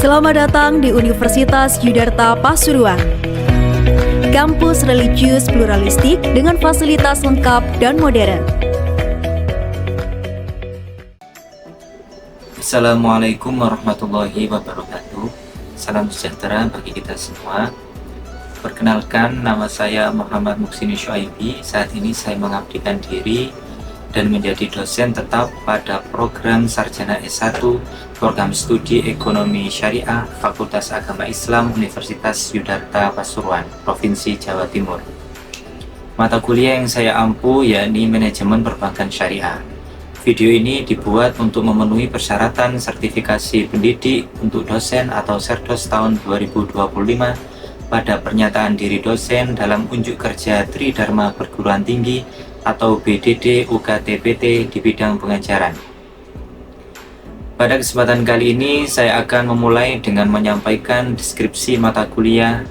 Selamat datang di Universitas Yudharta Pasuruan. Kampus religius pluralistik dengan fasilitas lengkap dan modern. Assalamualaikum warahmatullahi wabarakatuh. Salam sejahtera bagi kita semua. Perkenalkan, nama saya Muhammad Muksini Syuaibi. Saat ini saya mengabdikan diri dan menjadi dosen tetap pada program Sarjana S1 Program Studi Ekonomi Syariah Fakultas Agama Islam Universitas Yudharta Pasuruan, Provinsi Jawa Timur. Mata kuliah yang saya ampu yakni Manajemen Perbankan Syariah. Video ini dibuat untuk memenuhi persyaratan sertifikasi pendidik untuk dosen atau Serdos tahun 2025 pada pernyataan diri dosen dalam unjuk kerja Tridharma Perguruan Tinggi atau BDD UKT-PT di bidang pengajaran. Pada kesempatan kali ini saya akan memulai dengan menyampaikan deskripsi mata kuliah.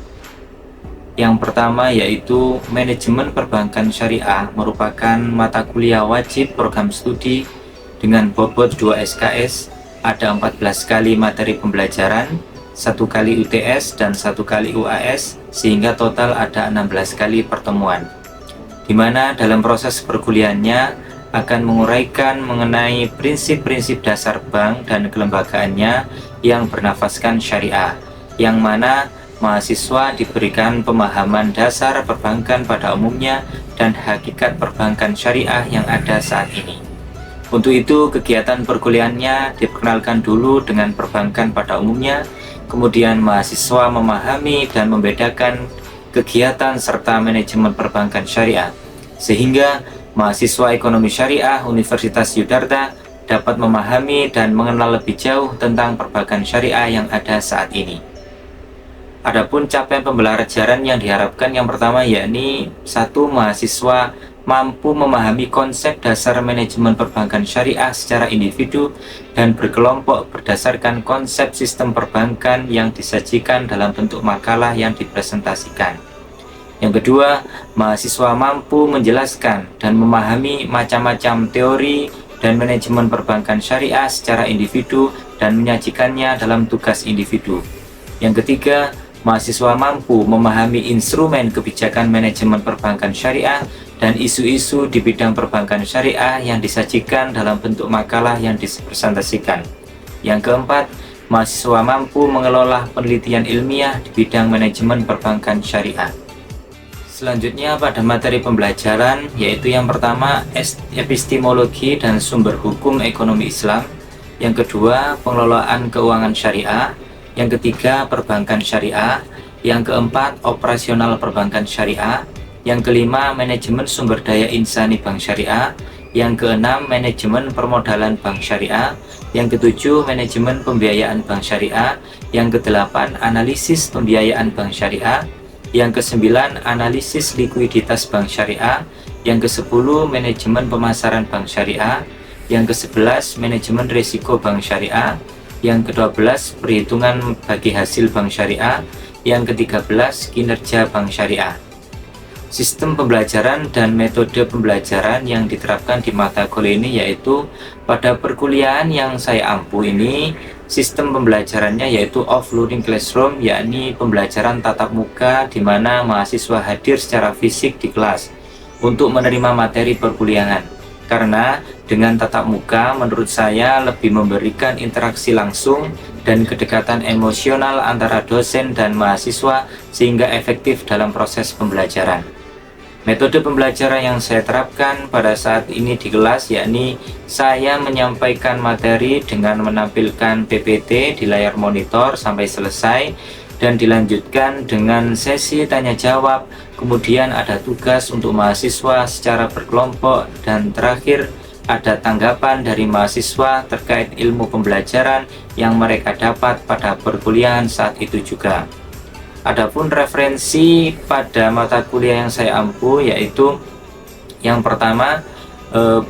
Yang pertama yaitu Manajemen Perbankan Syariah merupakan mata kuliah wajib program studi dengan bobot 2 SKS, ada 14 kali materi pembelajaran, 1 kali UTS dan 1 kali UAS, sehingga total ada 16 kali pertemuan, di mana dalam proses perkuliahannya akan menguraikan mengenai prinsip-prinsip dasar bank dan kelembagaannya yang bernafaskan syariah, yang mana mahasiswa diberikan pemahaman dasar perbankan pada umumnya dan hakikat perbankan syariah yang ada saat ini. Untuk itu, kegiatan perkuliahannya diperkenalkan dulu dengan perbankan pada umumnya, kemudian mahasiswa memahami dan membedakan kegiatan serta manajemen perbankan syariah, sehingga mahasiswa ekonomi syariah Universitas Yudharta dapat memahami dan mengenal lebih jauh tentang perbankan syariah yang ada saat ini. Adapun capaian pembelajaran yang diharapkan yang pertama yakni 1. Mahasiswa mampu memahami konsep dasar manajemen perbankan syariah secara individu dan berkelompok berdasarkan konsep sistem perbankan yang disajikan dalam bentuk makalah yang dipresentasikan. Yang kedua, mahasiswa mampu menjelaskan dan memahami macam-macam teori dan manajemen perbankan syariah secara individu dan menyajikannya dalam tugas individu. Yang ketiga, mahasiswa mampu memahami instrumen kebijakan manajemen perbankan syariah dan isu-isu di bidang perbankan syariah yang disajikan dalam bentuk makalah yang dipresentasikan. Yang keempat, mahasiswa mampu mengelola penelitian ilmiah di bidang manajemen perbankan syariah. Selanjutnya pada materi pembelajaran yaitu yang pertama epistemologi dan sumber hukum ekonomi Islam, yang kedua pengelolaan keuangan syariah, yang ketiga perbankan syariah, yang keempat operasional perbankan syariah, yang kelima manajemen sumber daya insani bank syariah, yang keenam manajemen permodalan bank syariah, yang ketujuh manajemen pembiayaan bank syariah, yang kedelapan analisis pembiayaan bank syariah, yang ke-9 analisis likuiditas bank syariah, yang ke-10 manajemen pemasaran bank syariah, yang ke-11 manajemen risiko bank syariah, yang ke-12 perhitungan bagi hasil bank syariah, yang ke-13 kinerja bank syariah. Sistem pembelajaran dan metode pembelajaran yang diterapkan di mata kuliah ini yaitu pada perkuliahan yang saya ampu ini, sistem pembelajarannya yaitu offline classroom, yakni pembelajaran tatap muka di mana mahasiswa hadir secara fisik di kelas untuk menerima materi perkuliahan. Karena dengan tatap muka menurut saya lebih memberikan interaksi langsung dan kedekatan emosional antara dosen dan mahasiswa sehingga efektif dalam proses pembelajaran. Metode pembelajaran yang saya terapkan pada saat ini di kelas yakni saya menyampaikan materi dengan menampilkan PPT di layar monitor sampai selesai dan dilanjutkan dengan sesi tanya jawab, kemudian ada tugas untuk mahasiswa secara berkelompok dan terakhir ada tanggapan dari mahasiswa terkait ilmu pembelajaran yang mereka dapat pada perkuliahan saat itu juga. Adapun referensi pada mata kuliah yang saya ampu yaitu yang pertama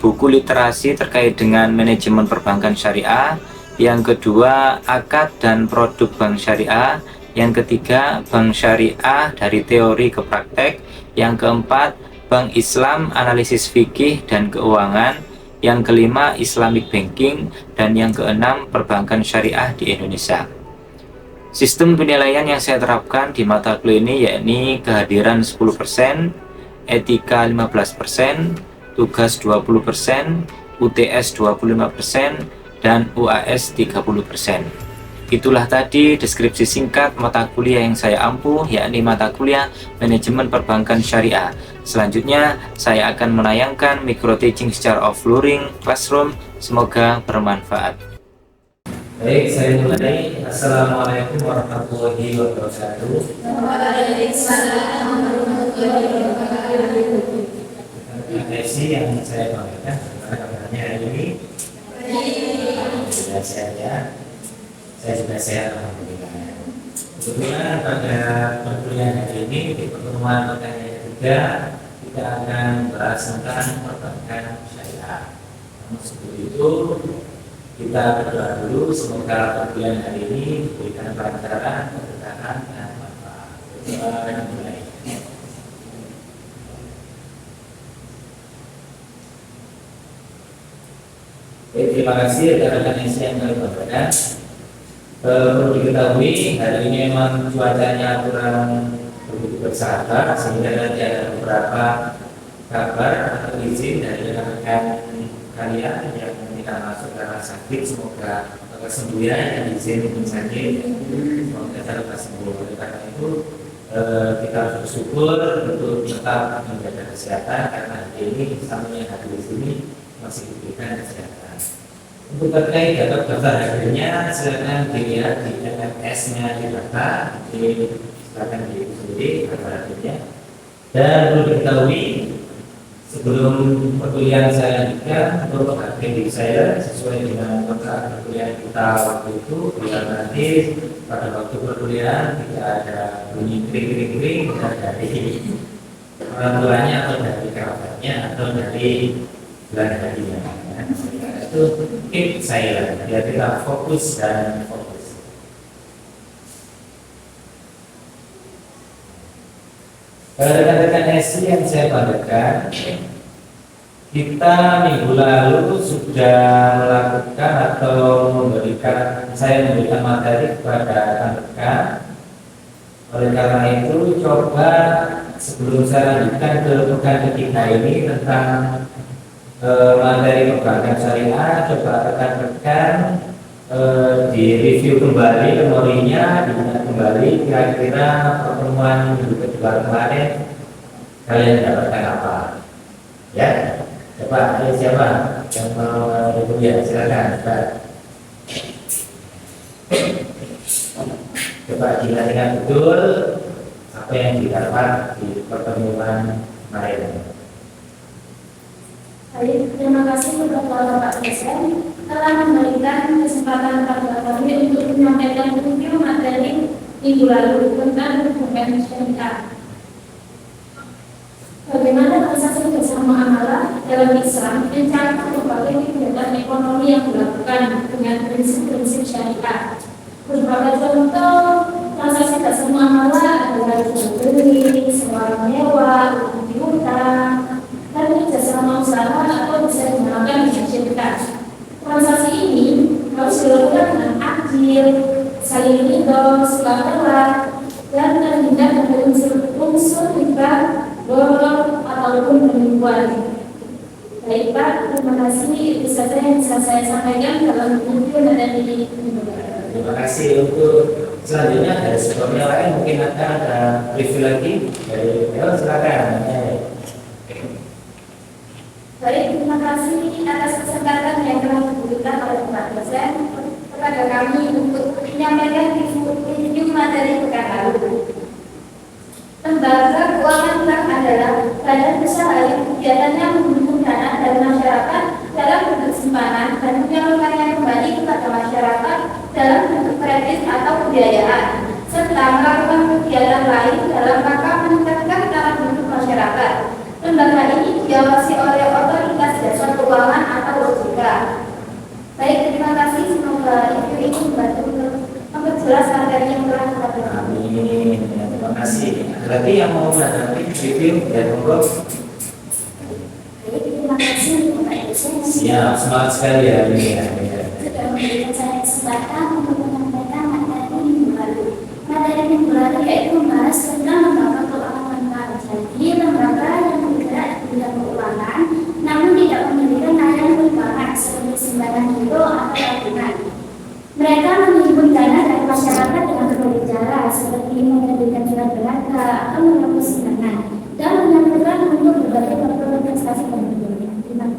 buku literasi terkait dengan manajemen perbankan syariah, yang kedua akad dan produk bank syariah, yang ketiga bank syariah dari teori ke praktek, yang keempat bank Islam analisis fikih dan keuangan, yang kelima Islamic banking, dan yang keenam perbankan syariah di Indonesia. Sistem penilaian yang saya terapkan di mata kuliah ini yakni kehadiran 10%, etika 15%, tugas 20%, UTS 25%, dan UAS 30%. Itulah tadi deskripsi singkat mata kuliah yang saya ampuh, yakni mata kuliah Manajemen Perbankan Syariah. Selanjutnya, saya akan menayangkan micro teaching secara offline classroom. Semoga bermanfaat. Baik, saya mulai. Assalamualaikum warahmatullahi wabarakatuh. Waalaikumsalam warahmatullahi wabarakatuh. Sesi yang saya bawakan kabarnya hari ini. Sudah sehat ya. Saya juga sehat alhamdulillah. Kebetulan pada perkuliahan hari ini di pertemuan pertanyaan ketiga kita akan bahas tentang perbankan syariah. Namun sebelum itu kita berdoa dulu, semoga perkuliahan hari ini diberikan kelancaran, keberkahan, dan manfaat. Kita mulai. Terima kasih rekan-rekan yang kami banggakan. Perlu diketahui hari ini memang cuacanya kurang begitu bersahabat, sehingga nanti ada beberapa kabar atau izin dari rekan-rekan kalian yang tidak masuk karena sakit. Semoga kesembuhan dan izin sakit, semoga dapat sembuh. Oleh karena itu kita bersyukur untuk tetap menjaga kesehatan, karena hari ini sama yang hadir di sini masih diberikan kesehatan. Untuk terkait daftar hadirnya, silakan dilihat di MMS-nya di data, silakan dilihat sendiri daftar hadirnya. Dan perlu diketahui, sebelum perkuliahan saya lanjutkan, untuk hadir saya sesuai dengan kontrak perkuliahan kita waktu itu, bila nanti pada waktu perkuliahan tidak ada bunyi kering-kering dari orang tuanya atau dari kerabatnya atau dari bulan hadiah. Itu tip saya biar kita fokus dan fokus. Rekan-rekan SI yang saya banggakan, kita minggu lalu sudah melakukan atau saya memberikan materi kepada rekan-rekan. Oleh karena itu, coba sebelum saya lanjutkan ke pekan ketiga ini tentang materi perbankan syariah, coba rekan-rekan di review kembali memorinya, diingat kembali kira-kira pertemuan minggu kedua kemarin kalian dapatkan apa, ya? Coba ada siapa yang mau review ya, silakan. Coba diingat betul apa yang didapat di pertemuan kemarin. Baik, terima kasih kepada Bapak dosen telah memberikan kesempatan kepada kami untuk menyampaikan review materi minggu lalu tentang perbankan syariah. Bagaimana transaksi bersama amalah dalam Islam mencakup berbagai kegiatan ekonomi yang dilakukan dengan prinsip-prinsip syariah. Beberapa contoh transaksi bersama amalah adalah jual beli, sewa mewah, utang, dan kerjasama usaha atau bisa digunakan dengan syarikat. Transaksi ini harus dilakukan dengan adil, saling ridho, sukarela, dan terhindar dari unsur riba, borong ataupun penipuan. Baik Pak, terima kasih. Itu saja yang bisa saya sampaikan dalam video dan di. Terima kasih. Untuk selanjutnya dari sebelumnya lain mungkin ada review lagi dari silakan. Baik, terima kasih atas kesempatan yang telah diberikan oleh Pak dosen kepada kami untuk menyampaikan review materi pekan lalu. Lembaga keuangan bank adalah badan usaha yang kegiatannya menghimpun dana dari masyarakat dalam bentuk simpanan dan menyalurkannya kembali kepada masyarakat dalam bentuk kredit atau pembiayaan, serta melakukan kegiatan lain dalam rangka meningkatkan taraf hidup masyarakat. Lembaga ini diawasi oleh Otoritas Jasa Keuangan atau OJK. Baik, terima kasih. Semoga review ini membantu memperjelas materi yang telah kita berikan. Amin. Terima kasih. Berarti yang mau menghadapi review dan monggo. Baik, terima kasih Pak dosen. Siap, semangat sekali ya ini ya. Sudah memberikan saya kesempatan untuk menyampaikan materi minggu lalu.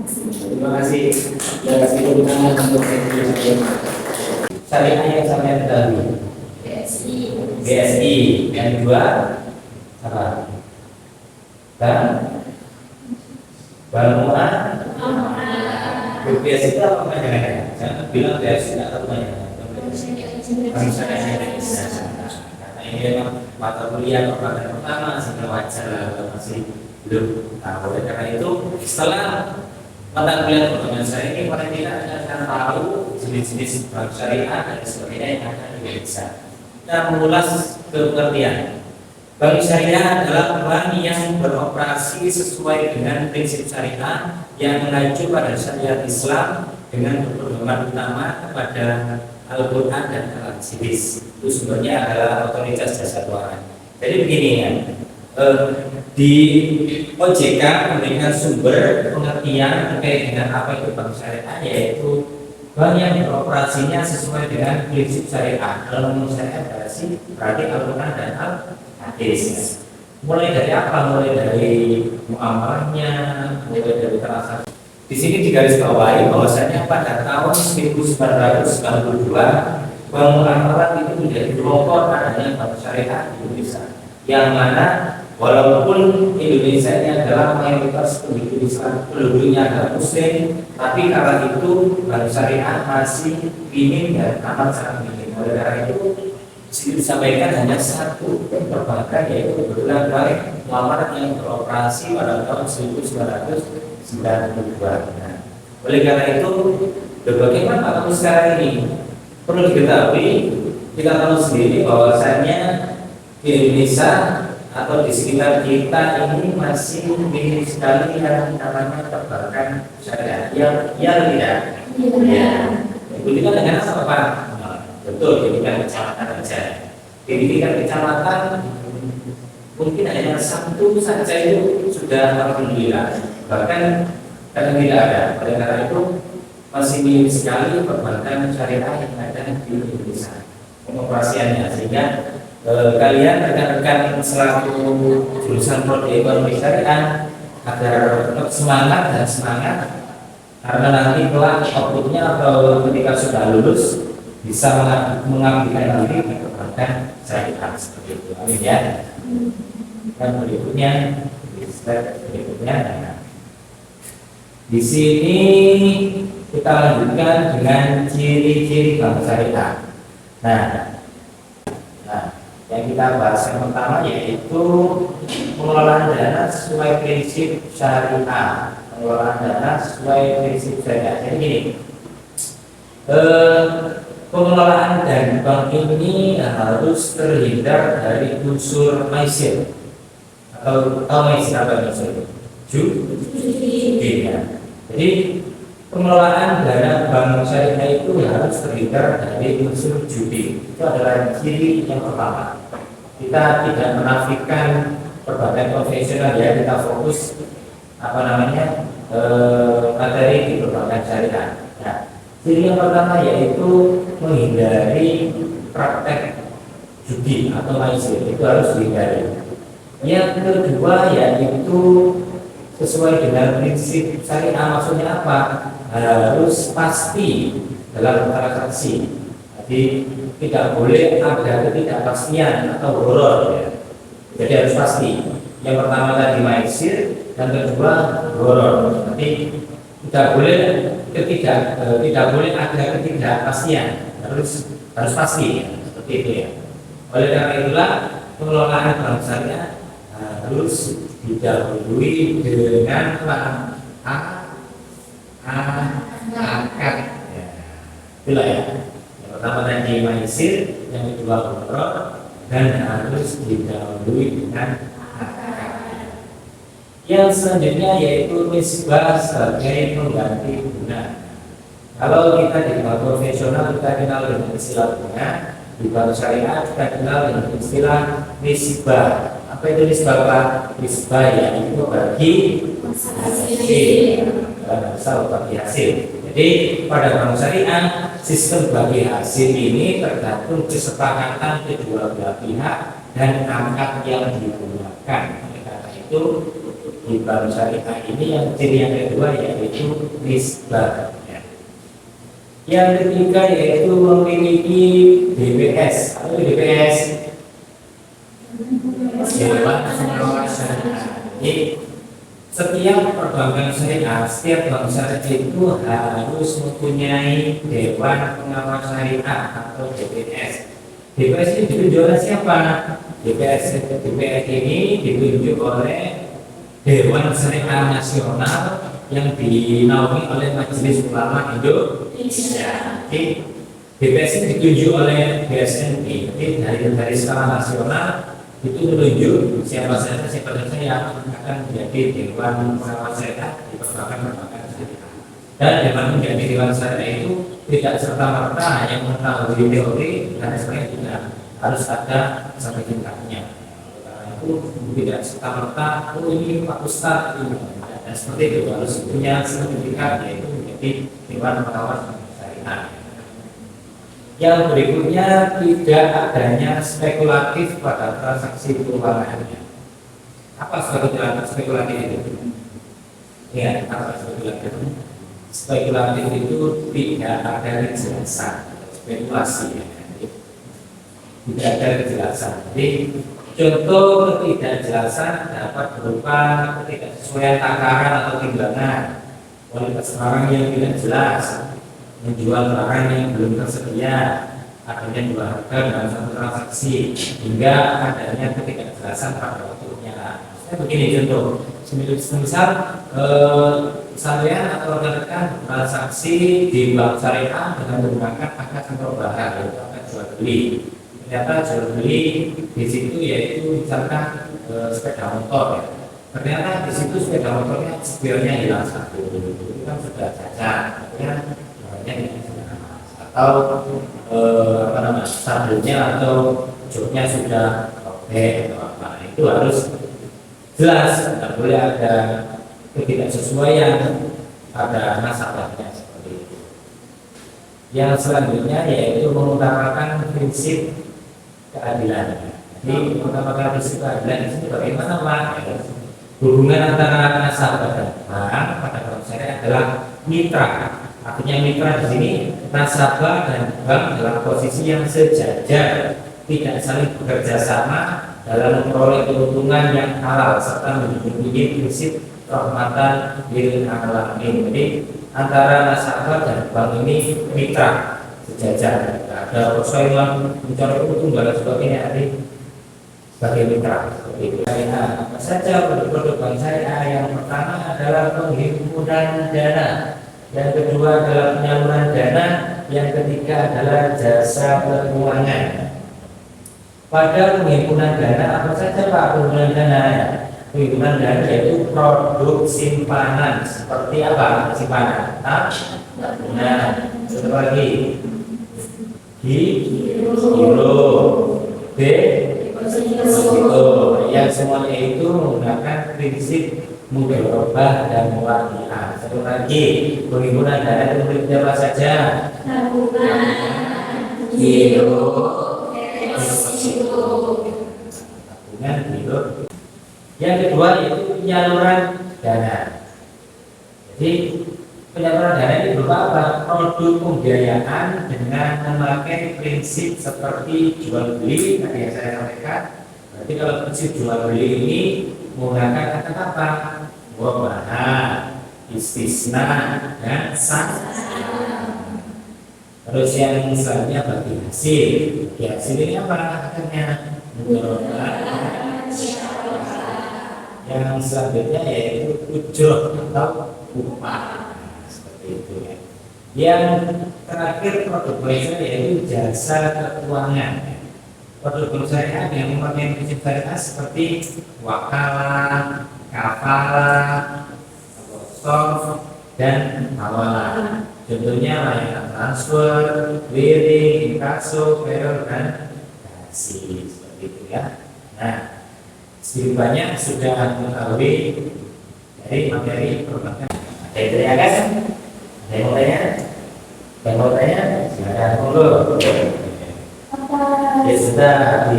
Terima kasih. Terima kasih untuk syariah yang sampai tadi. BSI. Yang kedua apa? Dan Bank Mu'ah. BPS itu apa namanya? Jangan bilang BPS itu apa namanya? Bank Syariah Indonesia. Karena ini memang mata kuliah pertama sehingga wajar masih belum tahu. Oleh karena itu setelah mata kuliah pertama saya ini paling tidak akan tahu jenis-jenis bank syariah dan sebagainya yang ada di Indonesia. Kita mengulas pengertian. Bank syariah adalah bank yang beroperasi sesuai dengan prinsip syariah yang mengacu pada syariat Islam dengan berpedoman utama kepada Al-Quran dan Al-Hadis. Itu sumbernya adalah otoritas jasa keuangan. Jadi begini ya, di OJK memberikan sumber pengertian terkait dengan apa itu bank syariah, yaitu bank yang beroperasinya sesuai dengan prinsip syariah. Kalau menurut syariah berarti Al-Quran dan Al-Hadis. Mulai dari apa? Mulai dari muamalahnya, mulai dari transaksi. Di sini digarisbawahi bahwasanya pada tahun 1992 Bank Muamalat itu menjadi pelopor adanya bank syariah di Indonesia, yang mana walaupun Indonesia ini adalah mayoritas penduduk Islam, penduduknya adalah Muslim, tapi kala itu bank syariah masih minim dan amat sangat minim. Oleh karena itu disampaikan hanya satu perbankan, yaitu kebetulan Bank Muamalat yang beroperasi pada tahun 1992. Nah, oleh karena itu, bagaimana kamu sekarang ini? Perlu diketahui, kita tahu sendiri bahwasannya di Indonesia atau di sekitar kita ini masih minim sekali yang namanya perbankan syariah. Ya tidak? Ya. Itu kita dengan apa Pak? Betul, di tingkat kecamatan saja. Di tingkat kecamatan mungkin hanya satu saja itu sudah alhamdulillah. Bahkan karena tidak ada, oleh karena itu masih minim sekali perbankan syariah yang ada di Indonesia pengoperasiannya, sehingga kalian rekan-rekan selaku jurusan prodi ekonomi syariah agar tetap semangat karena nanti kelak outputnya atau ketika sudah lulus bisa mengabdikan diri di perbankan syariah seperti itu. Amin ya. Dan berikutnya, di sini kita lanjutkan dengan ciri-ciri bank syariah. Nah, yang kita bahas yang pertama yaitu pengelolaan dana sesuai prinsip syariah. Pengelolaan dana sesuai prinsip syariah. Jadi gini, pengelolaan dana bank ini harus terhindar dari unsur maisir atau maisir apa maksudnya? Judi. Jadi pengelolaan dana bank syariah itu harus terhindar dari unsur judi. Itu adalah ciri yang pertama. Kita tidak menafikan perbankan konvensional ya, kita fokus materi di perbankan syariah. Nah, ciri yang pertama yaitu menghindari praktek judi atau maisir, itu harus dihindari. Yang kedua yaitu sesuai dengan prinsip syariah, maksudnya apa? Harus pasti dalam transaksi. Jadi tidak boleh ada ketidakpastian atau horor ya. Jadi harus pasti. Yang pertama tadi maisir, yang kedua horor. Tapi tidak boleh ada ketidakpastian. Harus pasti ya. Seperti itu ya. Oleh karena itulah pengelolaan bank syariah harus didahului dengan akad. Itulah ya. Yang pertama tadi maisir, yang kedua horor, dan harus didahului dengan akad. Yang selanjutnya yaitu nisbah sebagai pengganti bunga. Kalau kita di bank konvensional kita kenal dengan istilah bunga, di bank syariah kita kenal dengan istilah nisbah. Apa itu nisbah Pak? Nisbah yaitu bagi hasil. Jadi pada bank syariah sistem bagi hasil ini tergantung kesepakatan kedua belah pihak dan angka yang digunakan. Oleh karena itu di bank syariah ini yang ciri yang kedua yaitu nisbah. Yang ketiga yaitu memiliki DPS. Apa itu DPS? Dewan Pengawas Syariah. Jadi setiap perbankan syariah, setiap bank syariah itu harus mempunyai Dewan Pengawas Syariah atau DPS. DPS ini ditunjuk oleh siapa? DPS ini ditunjuk oleh Dewan Syariah Nasional yang dinaungi oleh Majelis Ulama Indonesia. DPS ini ditunjuk oleh BSNI. Dari skala nasional itu menunjuk siapa saja yang akan menjadi Dewan Pengawas Syariah di perbankan syariah. Dan memang menjadi Dewan Syariah itu tidak serta-merta hanya mengetahui teori dan sebagainya, tidak harus ada sampai tingkatnya. Karena itu tidak serta-merta ini Pak Ustadz ini, dan seperti itu harus punya sertifikat yaitu menjadi Dewan Pengawas Syariah. Yang berikutnya tidak adanya spekulatif pada transaksi keuangannya. Apa spekulatif itu? Ya, apa spekulatif? Spekulatif itu tidak ada kejelasan, spekulasi. Ya. Tidak ada kejelasan. Jadi contoh ketidakjelasan dapat berupa ketidaksesuaian takaran atau timbangan, kualitas barang yang tidak jelas, menjual barang yang belum tersedia, adanya dua harga dalam satu transaksi, hingga adanya ketidakjelasan pada waktunya. Begini contoh, semisal sampean atau rekan transaksi di bank syariah dengan menggunakan akad perubahan yaitu akad jual beli. Ternyata jual beli di situ yaitu misalkan sepeda motor ya. Ternyata di situ sepeda motornya spionnya hilang satu, itu kan sudah cacat, atau sadelnya atau joknya sudah robek atau apa, itu harus jelas, tidak boleh ada ketidaksesuaian pada nasabahnya seperti itu. Yang selanjutnya yaitu mengutamakan prinsip keadilan. Jadi mengutamakan prinsip keadilan itu bagaimana Pak? Hubungan antara nasabah dan bank pada bank syariah adalah mitra. Artinya mitra di sini nasabah dan bank dalam posisi yang sejajar, tidak saling bekerja sama dalam memperoleh keuntungan yang halal serta menjunjung prinsip rahmatan lil alamin. Jadi antara nasabah dan bank ini mitra sejajar, ada persaingan mencari keuntungan dan sebagainya. Sebagai mitra seperti itu. Apa saja produk-produk bank syariah? Yang pertama adalah penghimpunan dana, yang kedua adalah penyaluran dana, yang ketiga adalah jasa keuangan. Pada penghimpunan dana apa saja Pak penghimpunan dana? Penghimpunan dana yaitu produk simpanan. Seperti apa simpanan? Tabungan. Satu lagi giro, deposito. Yang semuanya itu menggunakan prinsip mudharabah dan muwadiah. Satu lagi penghimpunan dana itu memiliki apa saja? Tabungan, giro, tabungan, giro. Yang kedua yaitu penyaluran dana. Jadi penyaluran dana ini berupa apa? Produk pembiayaan dengan memakai prinsip seperti jual beli tadi yang saya sampaikan. Berarti kalau prinsip jual beli ini menggunakan kata apa? Mubahat, istisna, dan saham. Terus yang selanjutnya bagi hasil. Ya, hasil ini apa akhirnya? Yang selanjutnya yaitu ujroh atau upah, seperti itu ya. Yang terakhir produk bank yaitu jasa keuangan. Produk bank syariah yang memakai prinsip syariah seperti wakalah, kafalah, soft, dan hawalah. Contohnya layanan transfer, clearing, inkasso, payroll, dan kasih, seperti itu ya. Nah, sedikit banyak sudah mengetahui dari materi perbankan. Ada yang ditanyakan? Ada yang mau tanya? Yang mau tanya? Silakan monggo. Ya sudah,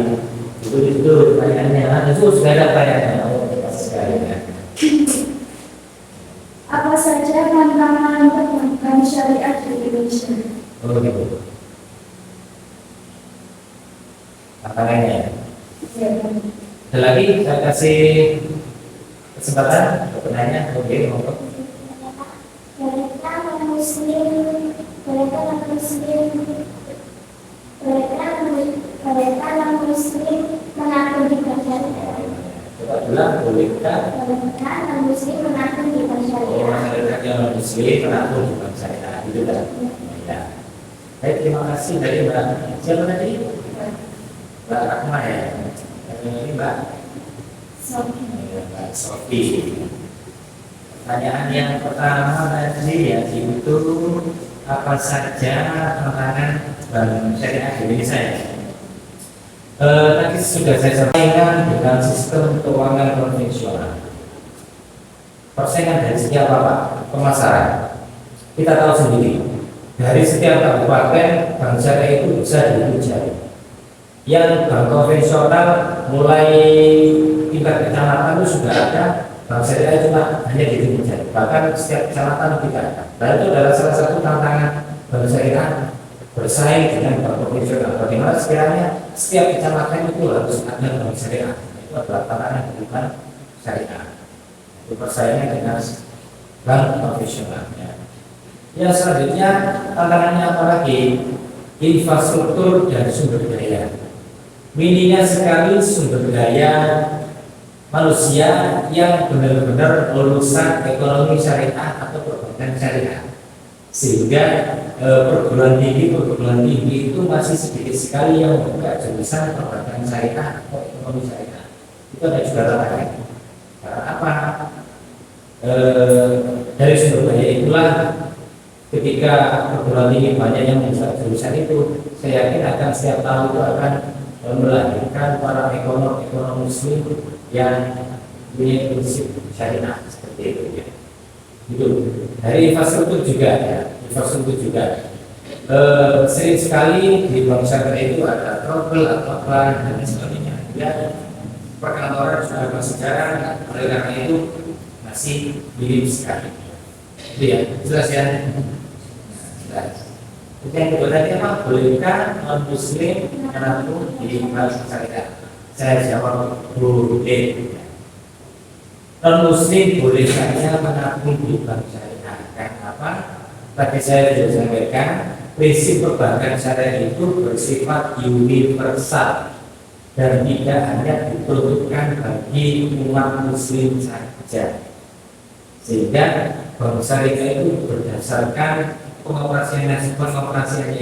itu pertanyaannya. Itu sudah ada pertanyaannya. Sekali ya. syariah di Indonesia. Oh gitu. Tantangannya. Ya. Ada lagi saya kasih kesempatan untuk bertanya. Oke, monggo. Mereka non-muslim, mereka non-muslim, mereka non-muslim mengaku di syariah. Coba ulang, bolehkah Mereka non-muslim mengaku di syariah. masyarakat yang non-muslim mengaku bukan syariah? Itu kan? Ya. Baik, terima kasih dari Mbak. Siapa tadi? Mbak Rahma ya. Yang ini Mbak. Mbak Sofi. Pertanyaan yang pertama tadi yaitu apa saja tantangan bank syariah di Indonesia ya? Tadi sudah saya sampaikan dengan sistem keuangan konvensional. Persaingan dari segi apa? Pemasaran. Kita tahu sendiri dari setiap kabupaten bank syariah itu bisa dihitung jari. Yang bank konvensional mulai tingkat kecamatan itu sudah ada, bank syariah cuma hanya dihitung jari. Bahkan setiap kecamatan tidak ada. Dan itu adalah salah satu tantangan bank syariah bersaing dengan bank konvensional. Bagaimana sekiranya setiap kecamatan itu harus ada bank syariah. Itu adalah tantangan bukan syariah. Itu persaingan dengan bank konvensional. Yang selanjutnya tantangannya apa lagi? Infrastruktur dan sumber daya. Minimnya sekali sumber daya manusia yang benar-benar lulusan ekonomi syariah atau perbankan syariah, sehingga perguruan tinggi itu masih sedikit sekali yang membuka jurusan perbankan syariah atau ekonomi syariah. Itu ada juga tantangan. Karena apa? Dari sumber daya itulah ketika perguruan tinggi banyak yang membuka jurusan itu, saya yakin akan setiap tahun itu akan melahirkan para ekonom muslim yang punya prinsip syariah seperti itu ya. Itu dari infrastruktur juga ya, sering sekali di bank syariah itu ada trouble atau apa dan sebagainya. Ya, perkantoran sudah masih jarang, oleh karena itu masih minim sekali. Itu ya, jelas ya. Jelas. Yang kedua tadi apa? Bolehkah non-muslim menabung di bank syariah? Saya jawab boleh. Non-muslim boleh saja menabung di bank syariah. Karena apa? Tadi saya sudah sampaikan, prinsip perbankan syariah itu bersifat universal dan tidak hanya diperuntukkan bagi umat muslim saja. Sehingga bank syariah itu berdasarkan pengoperasiannya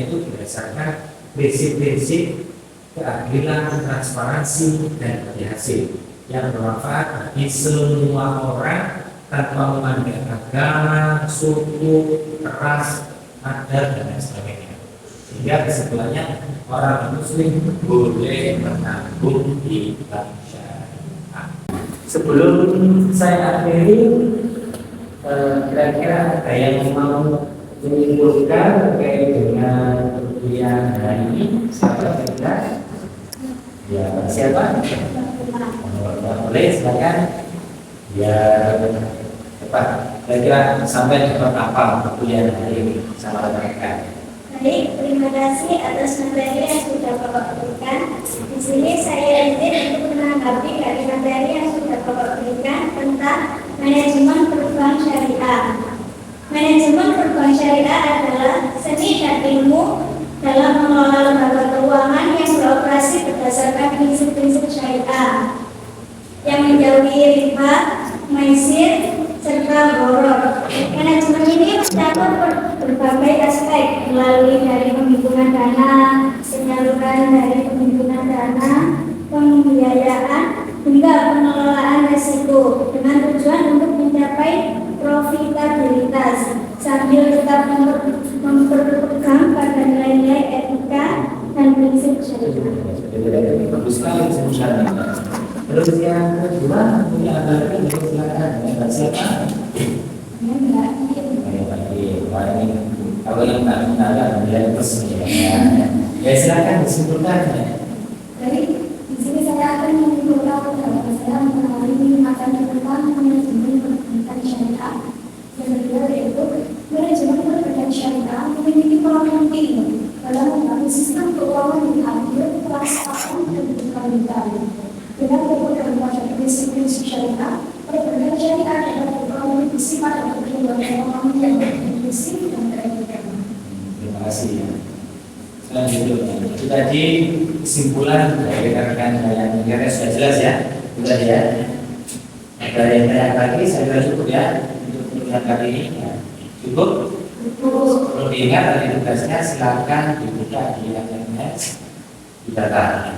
itu berdasarkan prinsip-prinsip keadilan, transparansi, dan hasil yang bermanfaat bagi semua orang tanpa memandang agama, suku, ras, adat, dan lain sebagainya. Sehingga kesimpulannya orang muslim boleh menabung di bank syariah. Sebelum saya akhiri, kira-kira ada yang mau menyimpulkan terkait dengan kuliah hari ini? Siapa kita? Ya, siapa? Boleh, silakan. Ya, cepat. Kira-kira sampai cepat apa kuliah hari ini sama rekan-rekan? Baik, terima kasih atas materi yang sudah Bapak berikan. Di sini saya izin untuk menanggapi dari materi yang sudah Bapak berikan tentang manajemen perbankan syariah. Manajemen perbankan syariah adalah seni dan ilmu dalam mengelola lembaga keuangan yang beroperasi berdasarkan prinsip-prinsip syariah yang menjauhi riba, maisir, serta borok. Manajemen ini mencakup berbagai aspek melalui dari penghitungan dana, penyaluran dari penghitungan dana, pembiayaan, hingga pengelolaan risiko dengan tujuan untuk mencapai profitabilitas sambil tetap memperpegang pada nilai-nilai etika dan prinsip syariah. Bagus sekali sebenarnya. Terus yang kedua punya lagi, silakan. Dengan siapa? Kalau yang tak mengenal nilai plus ya silakan disimpulkan. Jadi di sini saya akan menyimpulkan bahwa saya mengenali materi tentang manajemen perbankan syariah. Yang kedua yaitu manajemen perbankan syariah pemerintahan. Dengan berpegang pada prinsip-prinsip syariah, perdagangan syariah dapat ekonomi bersifat dan pertumbuhan ekonomi yang inklusif dan beretika. Terima kasih ya. Selanjutnya, itu tadi kesimpulan dari rekan-rekan yang kira sudah jelas ya. Sudah ya. Ada yang tanya lagi, saya kira cukup ya untuk pertemuan kali ini. Ya. Cukup? Perlu diingat dari tugasnya silakan dibuka di internet di data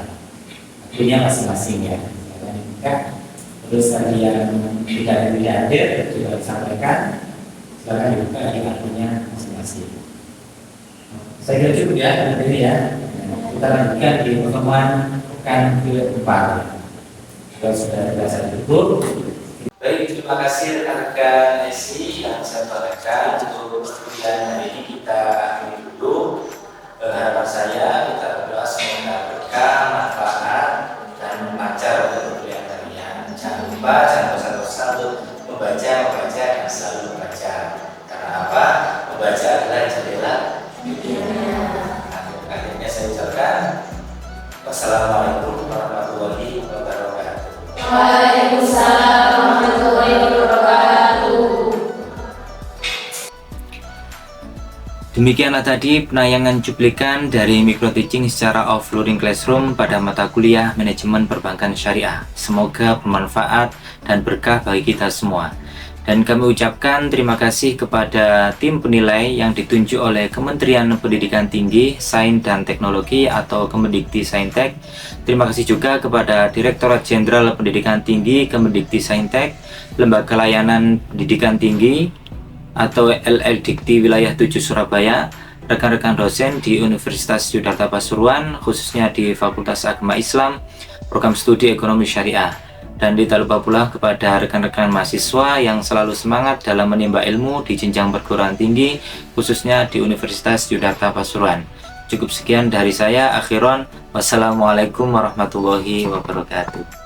akunnya masing-masing ya. Silakan dibuka. Terus tadi yang tidak hadir juga disampaikan, silakan dibuka di akunnya masing-masing. Saya kira cukup ya hari ini ya. Kita lanjutkan di pertemuan pekan ke-4. Kalau sudah dirasa cukup. Baik, terima kasih rekan-rekan SI yang saya banggakan untuk perkuliahan hari ini kita akhiri dulu. Harapan saya kita berdoa semoga berkah, manfaat dan lancar untuk perkuliahan kalian. Jangan lupa, jangan bosan-bosan untuk membaca dan selalu membaca. Karena apa? Membaca adalah jendela dunia. Akhirnya saya ucapkan wassalamualaikum warahmatullahi wabarakatuh. Waalaikumsalam warahmatullahi wabarakatuh. Demikianlah tadi penayangan cuplikan dari micro teaching secara offloading classroom pada mata kuliah manajemen perbankan syariah. Semoga bermanfaat dan berkah bagi kita semua. Dan kami ucapkan terima kasih kepada tim penilai yang ditunjuk oleh Kementerian Pendidikan Tinggi, Sains dan Teknologi atau Kemendikti Saintek. Terima kasih juga kepada Direktorat Jenderal Pendidikan Tinggi Kemendikti Saintek, Lembaga Layanan Pendidikan Tinggi atau LLDikti Wilayah 7 Surabaya, rekan-rekan dosen di Universitas Yudharta Pasuruan, khususnya di Fakultas Agama Islam, Program Studi Ekonomi Syariah. Dan tidak lupa pula kepada rekan-rekan mahasiswa yang selalu semangat dalam menimba ilmu di jenjang perguruan tinggi, khususnya di Universitas Yudharta Pasuruan. Cukup sekian dari saya, akhiron. Wassalamualaikum warahmatullahi wabarakatuh.